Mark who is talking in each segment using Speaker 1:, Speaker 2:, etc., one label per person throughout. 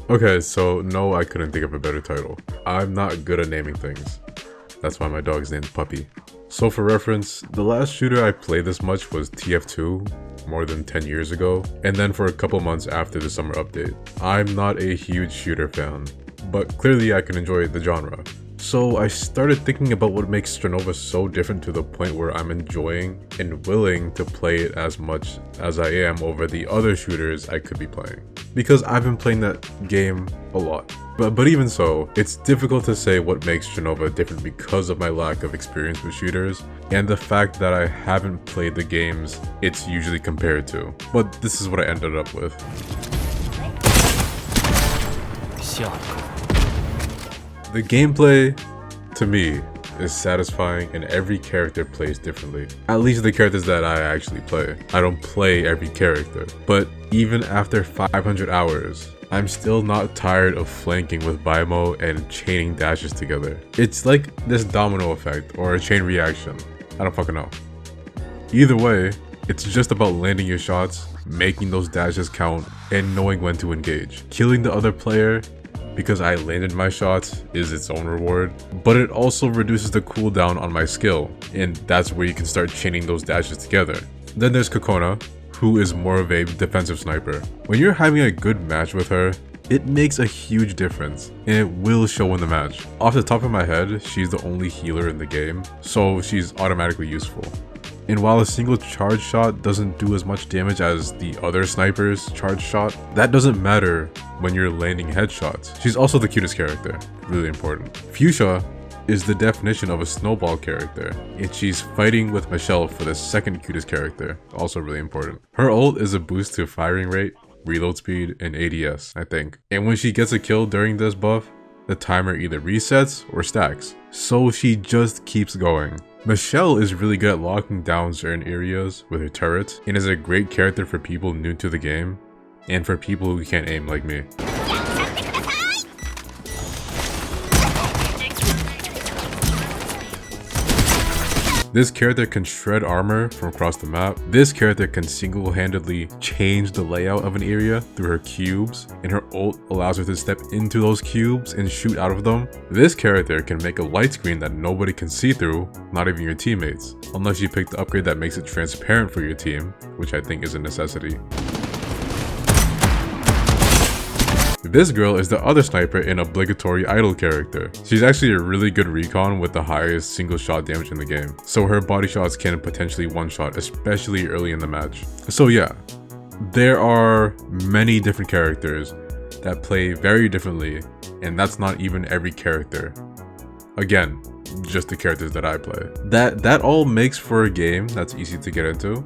Speaker 1: Okay, so no, I couldn't think of a better title. I'm not good at naming things. That's why my dog's named Puppy. So for reference, the last shooter I played this much was TF2 more than 10 years ago, and then for a couple months after the summer update. I'm not a huge shooter fan, but clearly I can enjoy the genre. So I started thinking about what makes Strinova so different to the point where I'm enjoying and willing to play it as much as I am over the other shooters I could be playing. Because I've been playing that game a lot. But even so, it's difficult to say what makes Strinova different because of my lack of experience with shooters and the fact that I haven't played the games it's usually compared to. But this is what I ended up with. The gameplay, to me, is satisfying and every character plays differently. At least the characters that I actually play. I don't play every character. But even after 500 hours, I'm still not tired of flanking with Bimo and chaining dashes together. It's like this domino effect or a chain reaction. I don't fucking know. Either way, it's just about landing your shots, making those dashes count, and knowing when to engage. Killing the other player because I landed my shots is its own reward, but it also reduces the cooldown on my skill, and that's where you can start chaining those dashes together. Then there's Kakona, who is more of a defensive sniper. When you're having a good match with her, it makes a huge difference, and it will show in the match. Off the top of my head, she's the only healer in the game, so she's automatically useful. And while a single charge shot doesn't do as much damage as the other sniper's charge shot, that doesn't matter when you're landing headshots. She's also the cutest character, really important. Fuchsia is the definition of a snowball character, and she's fighting with Michelle for the second cutest character, also really important. Her ult is a boost to firing rate, reload speed, and ADS, I think. And when she gets a kill during this buff, the timer either resets or stacks, so she just keeps going. Michelle is really good at locking down certain areas with her turrets and is a great character for people new to the game and for people who can't aim like me. This character can shred armor from across the map. This character can single-handedly change the layout of an area through her cubes, and her ult allows her to step into those cubes and shoot out of them. This character can make a light screen that nobody can see through, not even your teammates, unless you pick the upgrade that makes it transparent for your team, which I think is a necessity. This girl is the other sniper and obligatory idol character. She's actually a really good recon with the highest single shot damage in the game, so her body shots can potentially one-shot, especially early in the match. So yeah, there are many different characters that play very differently, and that's not even every character. Again, just the characters that I play. That all makes for a game that's easy to get into,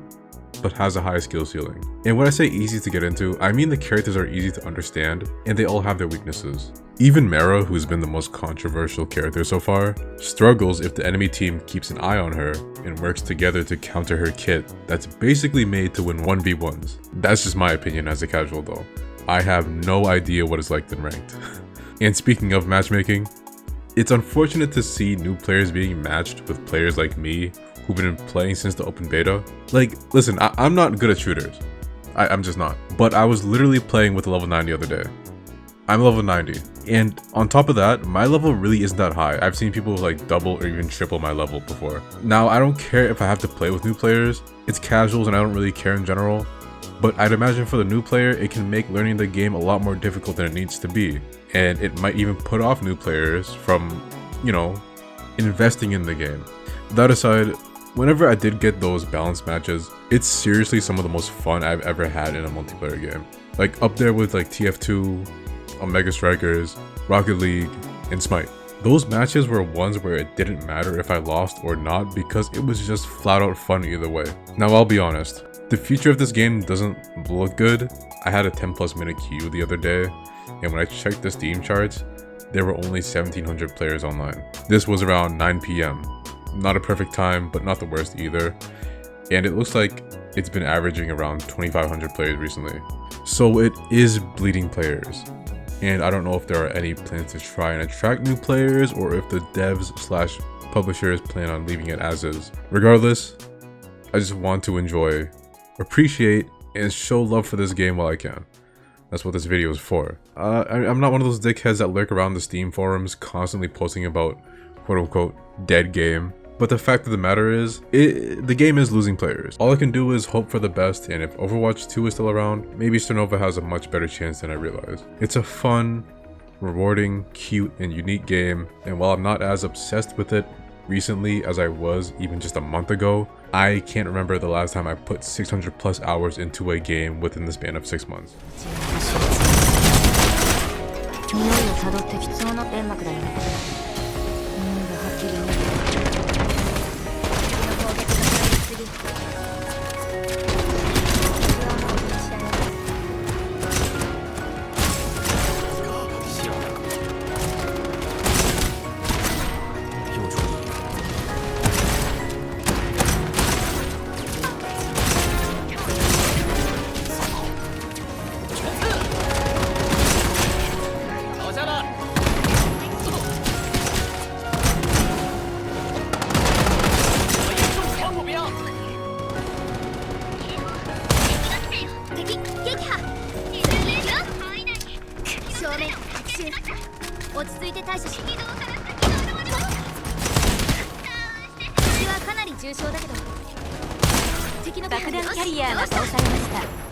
Speaker 1: but has a high skill ceiling. And when I say easy to get into, I mean the characters are easy to understand and they all have their weaknesses. Even Mara, who's been the most controversial character so far, struggles if the enemy team keeps an eye on her and works together to counter her kit that's basically made to win 1v1s. That's just my opinion as a casual though. I have no idea what it's like in ranked. And speaking of matchmaking, it's unfortunate to see new players being matched with players like me who've been playing since the open beta. Like, listen, I'm not good at shooters. I'm just not. But I was literally playing with a level 9 the other day. I'm level 90. And on top of that, my level really isn't that high. I've seen people like double or even triple my level before. Now, I don't care if I have to play with new players. It's casuals and I don't really care in general. But I'd imagine for the new player, it can make learning the game a lot more difficult than it needs to be. And it might even put off new players from, you know, investing in the game. That aside, whenever I did get those balanced matches, it's seriously some of the most fun I've ever had in a multiplayer game. Like up there with like TF2, Omega Strikers, Rocket League, and Smite. Those matches were ones where it didn't matter if I lost or not because it was just flat out fun either way. Now I'll be honest, the future of this game doesn't look good. I had a 10+ minute queue the other day, and when I checked the Steam charts, there were only 1,700 players online. This was around 9 PM. Not a perfect time, but not the worst either. And it looks like it's been averaging around 2,500 players recently. So it is bleeding players. And I don't know if there are any plans to try and attract new players or if the devs/publishers plan on leaving it as is. Regardless, I just want to enjoy, appreciate, and show love for this game while I can. That's what this video is for. I'm not one of those dickheads that lurk around the Steam forums constantly posting about quote-unquote dead game. But the fact of the matter is, the game is losing players. All I can do is hope for the best, and if Overwatch 2 is still around, maybe Strinova has a much better chance than I realized. It's a fun, rewarding, cute, and unique game, and while I'm not as obsessed with it recently as I was even just a month ago, I can't remember the last time I put 600 plus hours into a game within the span of 6 months.
Speaker 2: 爆弾キャリアが倒されました。